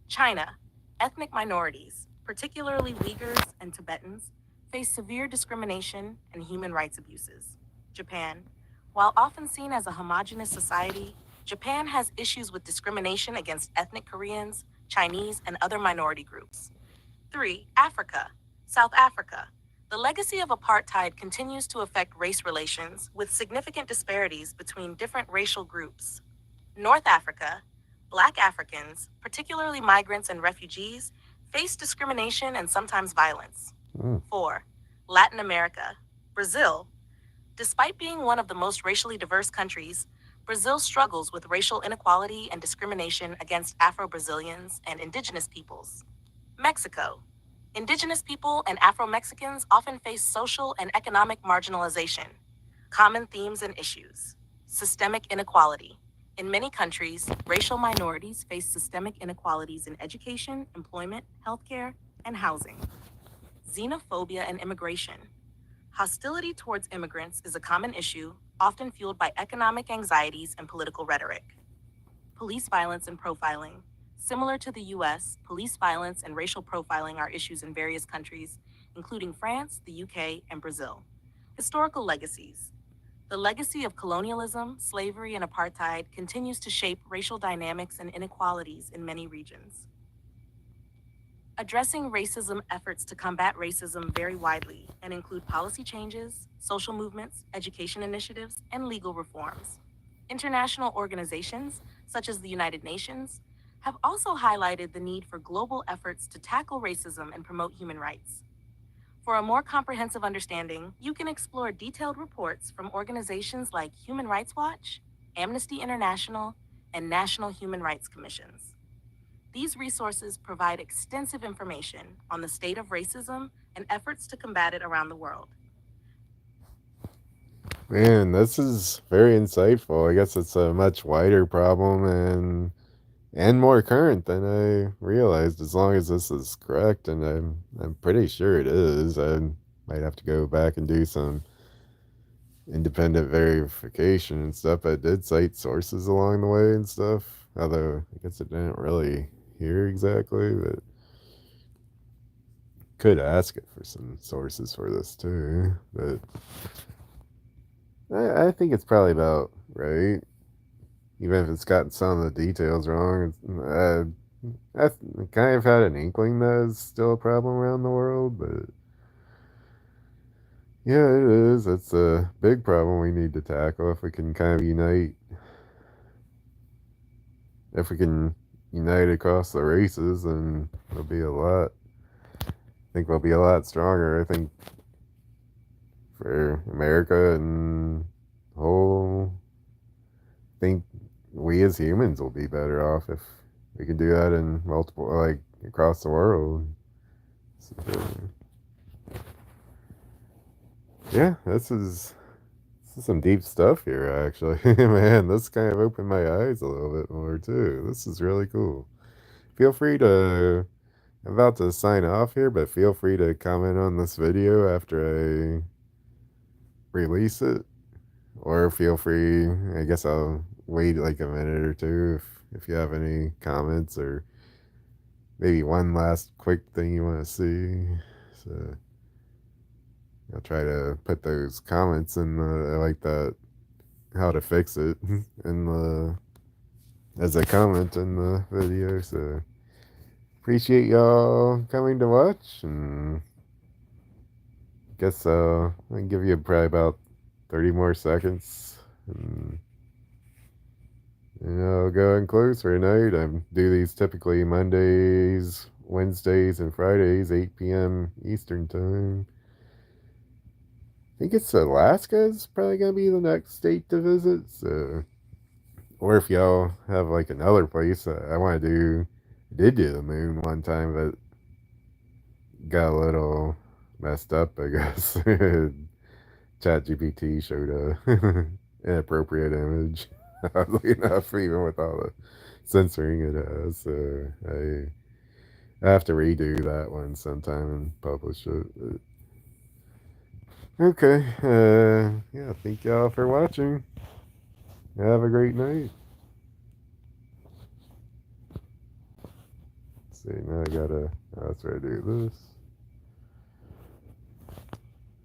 China, ethnic minorities. particularly Uyghurs and Tibetans, face severe discrimination and human rights abuses. Japan. While often seen as a homogenous society, Japan has issues with discrimination against ethnic Koreans, Chinese, and other minority groups. 3. Africa. South Africa. The legacy of apartheid continues to affect race relations, with significant disparities between different racial groups. North Africa. Black Africans, particularly migrants and refugees, face discrimination and sometimes violence. Mm. 4. Latin America. Brazil. Despite being one of the most racially diverse countries, Brazil struggles with racial inequality and discrimination against Afro-Brazilians and indigenous peoples. Mexico. Indigenous people and Afro-Mexicans often face social and economic marginalization. Common themes and issues. Systemic inequality. In many countries, racial minorities face systemic inequalities in education, employment, healthcare, and housing. Xenophobia and immigration. Hostility towards immigrants is a common issue, often fueled by economic anxieties and political rhetoric. Police violence and profiling. Similar to the US, police violence and racial profiling are issues in various countries, including France, the UK, and Brazil. Historical legacies. The legacy of colonialism, slavery, and apartheid continues to shape racial dynamics and inequalities in many regions. Addressing racism efforts to combat racism vary widely and include policy changes, social movements, education initiatives, and legal reforms. International organizations, such as the United Nations, have also highlighted the need for global efforts to tackle racism and promote human rights. For a more comprehensive understanding, you can explore detailed reports from organizations like Human Rights Watch, Amnesty International, and National Human Rights Commissions. These resources provide extensive information on the state of racism and efforts to combat it around the world. Man, this is very insightful. I guess it's a much wider problem and more current than I realized. As long as this is correct, and I'm pretty sure it is. I might have to go back and do some independent verification and stuff. I did cite sources along the way and stuff. Although I guess it didn't really hear exactly, but could ask it for some sources for this too. But I think it's probably about right. Even if it's got some of the details wrong, I kind of had an inkling that it's still a problem around the world, but yeah, it is. It's a big problem we need to tackle if we can kind of unite. If we can unite across the races, then it'll be a lot. I think we'll be a lot stronger. I think for America and the whole, I think we as humans will be better off if we can do that in multiple, like across the world. So, yeah, this is some deep stuff here, actually. Man, this kind of opened my eyes a little bit more too. This is really cool. Feel free to. I'm about to sign off here, but feel free to comment on this video after I release it, or feel free. I guess I'll wait like a minute or two if you have any comments or maybe one last quick thing you want to see. So I'll try to put those comments in the like that how to fix it in the as a comment in the video. So appreciate y'all coming to watch, and guess I can give you probably about 30 more seconds, and I'll go and close for tonight. I do these typically Mondays, Wednesdays, and Fridays, 8 p.m. Eastern time. I think it's Alaska is probably gonna be the next state to visit. So, or if y'all have like another place, I want to do. Did do the moon one time, but got a little messed up, I guess. ChatGPT showed a inappropriate image. Oddly enough, even with all the censoring it has, so I have to redo that one sometime and publish it. But okay, yeah, thank y'all for watching. Have a great night. see, now I gotta, that's where I do this.